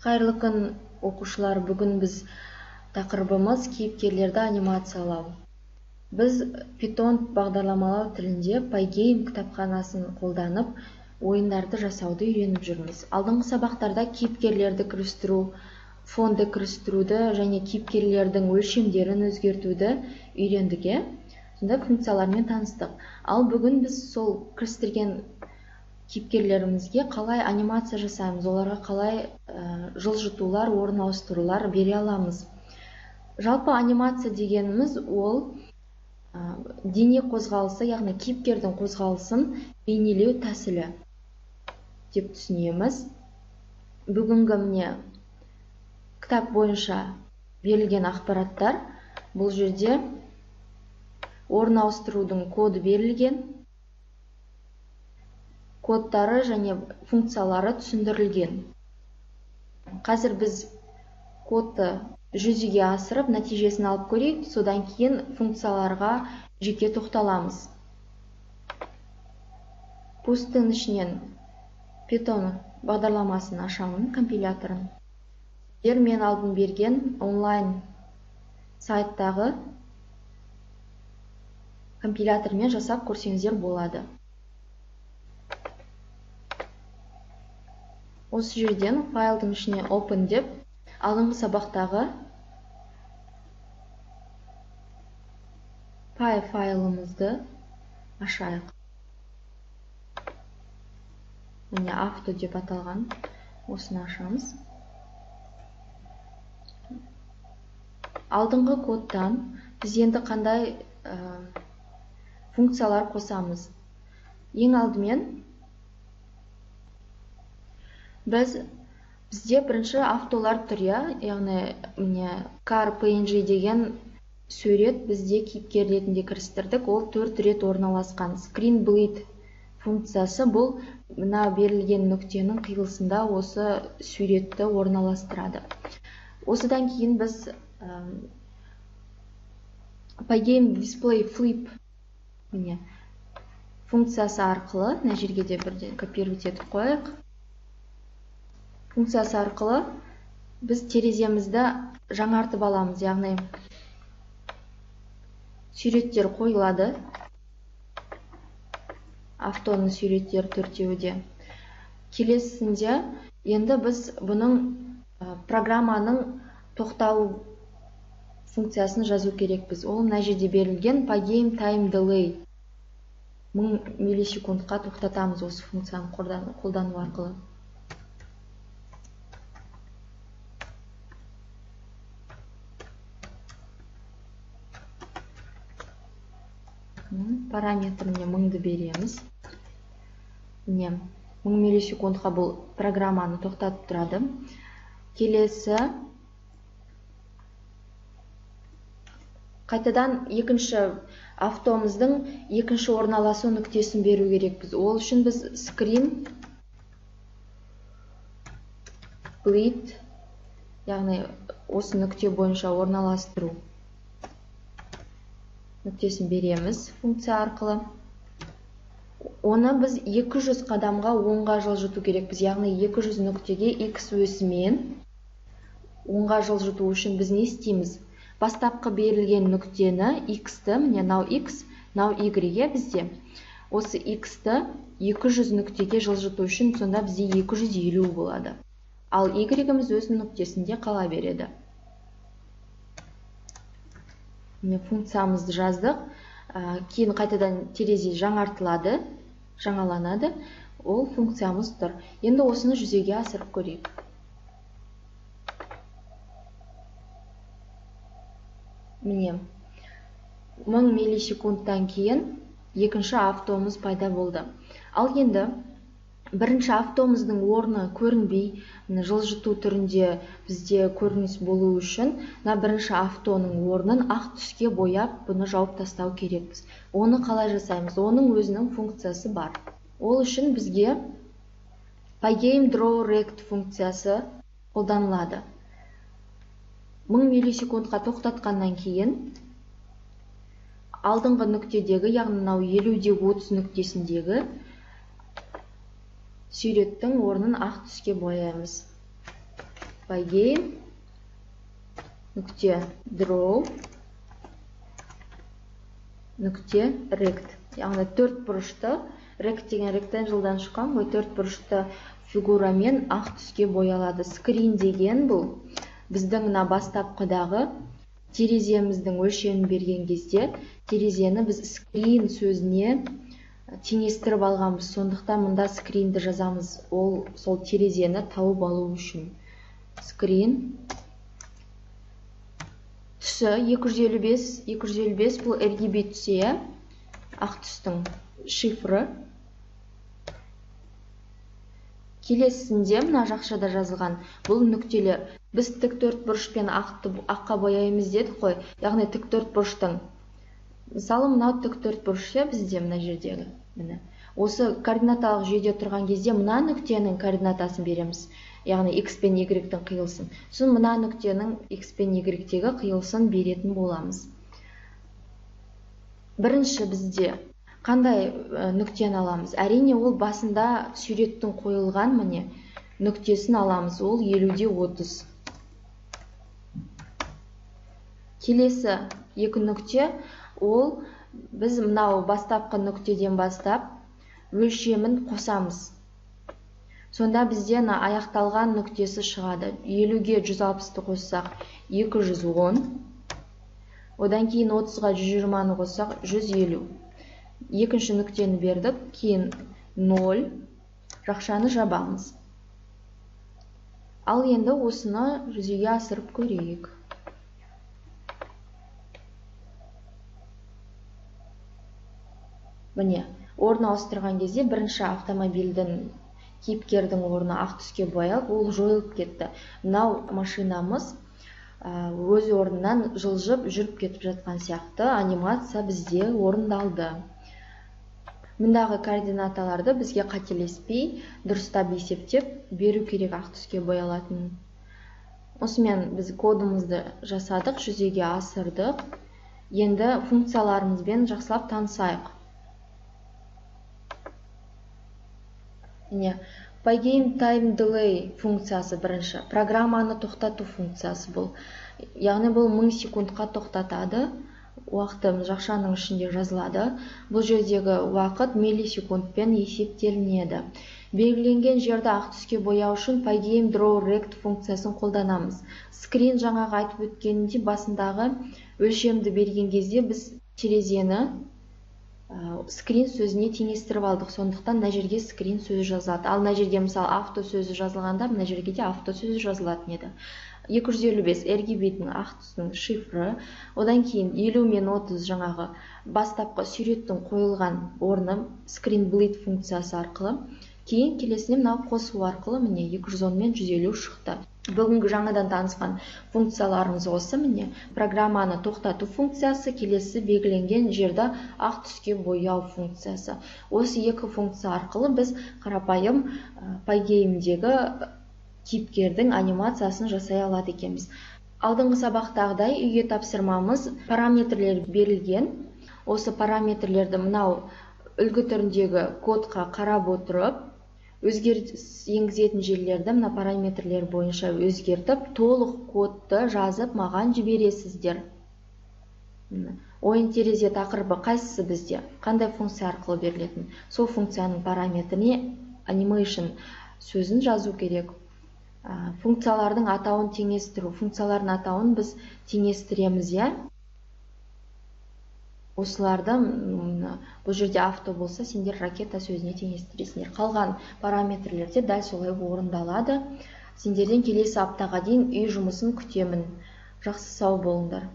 Қайырлы күн, оқушылар. Бүгін біз тақырыбымыз кейіпкерлерді анимациялау. Біз Python бағдарламалау тілінде Pygame кітапханасын қолданып, ойындарды жасауды үйреніп жүрміз. Алдыңғы сабақтарда кейіпкерлерді кірістіру, фонды кірістіруді және кейіпкерлердің өлшемдерін өзгертуді үйрендік. Сонда функциялармен таныстық. Ал бүгін біз сол кірістірген кейіпкерлерімізге қалай анимация жасаймыз, оларға қалай жылжытулар, орын ауыстырулар бере аламыз. Жалпы анимация дегеніміз ол дене қозғалысы, яғни кейіпкердің қозғалысын бейнелеу тәсілі деп түсінеміз. Бүгінгі міне кітап бойынша берілген ақпараттар, бұл жерде орын ауыстырудың коды берілген, кодтары және функциялары түсіндірілген. Қазір біз кодты жүзеге асырып, нәтижесін алып көрейік, содан кейін функцияларға жеке тоқталамыз. Пусттың ішінен Python бағдарламасын ашамын, компиляторын. Мен алдын берген онлайн сайттағы компилятормен жасап көрсеңіздер болады. Осы жерден файлдың ішіне open деп, алдыңғы сабақтағы Py файлымызды ашайық. Міне авто деп аталған, осыны ашамыз. Алдыңғы кодтан біз енді қандай функциялар қосамыз. Ең алдымен бізде бірінші автолар тұр, яғни car PNG деген сурет бізде кейіпкер ретінде кірістірдік. Ол 4 рет орналасқан. Screen bleed функциясы бұл мына берілген нүктенің қиылысында осы суретті орналастырады. Осыдан кейін біз Pygame display flip функциясы арқылы, мына жерге де бірден копировать етіп қойық. Функциясы арқылы біз тереземізді жаңартып аламыз, яғни суреттер қойылады. Автоның суреттер төртеуде. Келесінде енді біз бұның программаның тоқтау функциясын жазу керекпіз. Ол мына жерде берілген Pygame time delay. 1000 миллисекундқа тоқтатамыз осы функцияны қолдану арқылы. Параметріне 1000-ды береміз. 1000 миллисекундқа бұл программаны тоқтатып тұрады. Келесі қайтадан екінші автомыздың екінші орналасу нүктесін беру керекпіз. Ол үшін біз screen bleed, яғни осы нүкте бойынша орналастыру нүктесін береміз функция арқылы. Оны біз 200 қадамға оңға жылжыту керекпіз, яғни 200 нүктеге x өсімен оңға жылжыту үшін біз не істейміз? Бастапқы берілген нүктені x-ті, міне нау x, нау y бізде. Осы x-ті 200 нүктеге жылжыту үшін сонда бізде 250 болады. Ал y-іміз өзінің нүктесінде қала береді. Функциямызды жаздық. Кейін қайтадан терезе жаңартылады, жаңаланады. Ол функциямыз тұр. Енді осыны жүзеге асырып көрейік. Міне 1000 миллисекундтан кейін екінші автомыз пайда болды. Ал енді бірінші автомыздың орны көрінбей, жылжыту түрінде бізде көрініс болу үшін, бірінші автоның орнын ақ түске бояп, бұны жауып тастау керекпіз. Оны қалай жасаймыз? Оның өзінің функциясы бар. Ол үшін бізге Pygame draw rect функциясы қолданылады. 1000 миллисекундқа тоқтатқаннан кейін алдыңғы нүктедегі, яғни 50-30 нүктесіндегі суреттің орнын ақ түске бояймыз. pygame нүкте draw нүкте rect. Яғни төрт бұрышты, rect деген rectangle'дан шыққан ғой, төрт бұрышты фигурамен ақ түске боялады. Screen деген бұл біздің мына бастапқыдағы тереземіздің өлшемін берген кезде терезені біз screen сөзіне теңестіріп алғанбыз. Сондықтан мұнда screenді жазамыз. Ол сол терезені тауып алу үшін. Screen түсі 255 бұл RGB түсе, ақ түстің шифры. Келесінде мына жақшада жазылған бұл нүктелер. Біз тік төрт бұрышпен аққа бояймыз дедік қой. Яғни тік төрт бұрыштың. Мысалы, мынау тік төрт бұрыш бізде мына жердегі. Осы координаталық жүйеде тұрған кезде мына нүктенің координатасын береміз. Яғни x пен y-тің қиылысын. Сосын мына нүктенің x пен y-тегі қиылысын беретін боламыз. Бірінші бізде қандай нүктені аламыз? Әрине ол басында суреттің қойылған міне нүктесін аламыз. Ол 50-де 30. Келесі екі нүкте, ол біз мынау бастапқы нүктеден бастап өлшемін қосамыз. Сонда бізде аяқталған нүктесі шығады. 50-ге 160-ты қоссақ 210. Одан кейін 30-ға 120-ны қоссақ 150. Екінші нүктені бердік, кейін 0. Жақшаны жабамыз. Ал енді осыны жүзеге асырып көрейік. Міне, орны ауыстырған кезде бірінші автомобильдің кейіпкердің орны ақ түске боялып, ол жойылып кетті. Мынау машинамыз өз орнынан жылжып жүріп кетіп жатқан сияқты анимация бізде орындалды. Мұндағы координаталарды бізге қателеспей, дұрыстап есептеп беру керек ақ түске боялатын. Осымен біз кодымызды жасадық, жүзеге асырдық. Енді функцияларымызбен жақсылап танысайық. Pygame time delay функциясы бірінші. Программаны тоқтату функциясы бұл. Яғни бұл 1000 секундқа тоқтатады. Уақыты жақшаның ішінде жазылады. Бұл жердегі уақыт миллисекундпен есептелінеді. Белгіленген жерді ақ түске бояу үшін Pygame draw rect функциясын қолданамыз. Screen жаңағы айтып өткенінде басындағы өлшемді берген кезде біз терезені screen сөзіне теңестіріп алдық. Сондықтан мына жерге screen сөзі жазылады. Ал мына жерге мысалы авто сөзі жазылғанда мына жерге де авто сөзі жазылатын еді. 255 RGB-дің ақ түстің шифры. Одан кейін 50 мен 30 жаңағы бастапқы суреттің қойылған орны screen bleed функциясы арқылы. Кейін келесіне мынау қосу арқылы міне 210 мен 150 шықты. Бүгінгі жаңадан танысқан функцияларымыз осы міне. Программаны тоқтату функциясы, келесі белгіленген жерді ақ түске бояу функциясы. Осы екі функция арқылы біз қарапайым Pygame'дегі кейіпкердің анимациясын жасай алады екенбіз. Алдыңғы сабақтағыдай үйге тапсырмамыз параметрлер берілген. Осы параметрлерді мынау үлгі түріндегі кодқа қарап отырып, өзгеріс енгізетін жерлерді мына параметрлер бойынша өзгертіп, толық кодты жазып маған жібересіздер. Ойын терезе тақырыбы қайсысы бізде? Қандай функция арқылы берілетін? Сол функцияның параметріне animation сөзін жазу керек. Функциялардың атауын теңестіру. Функциялардың атауын біз теңестіреміз, осыларды бұл жерде авто болса, сендер ракета сөзіне теңестіресіңдер. Қалған параметрлерде дәл солай орындалады. Сендерден келесі аптаға дейін үй жұмысын күтемін. Жақсы сау болыңдар.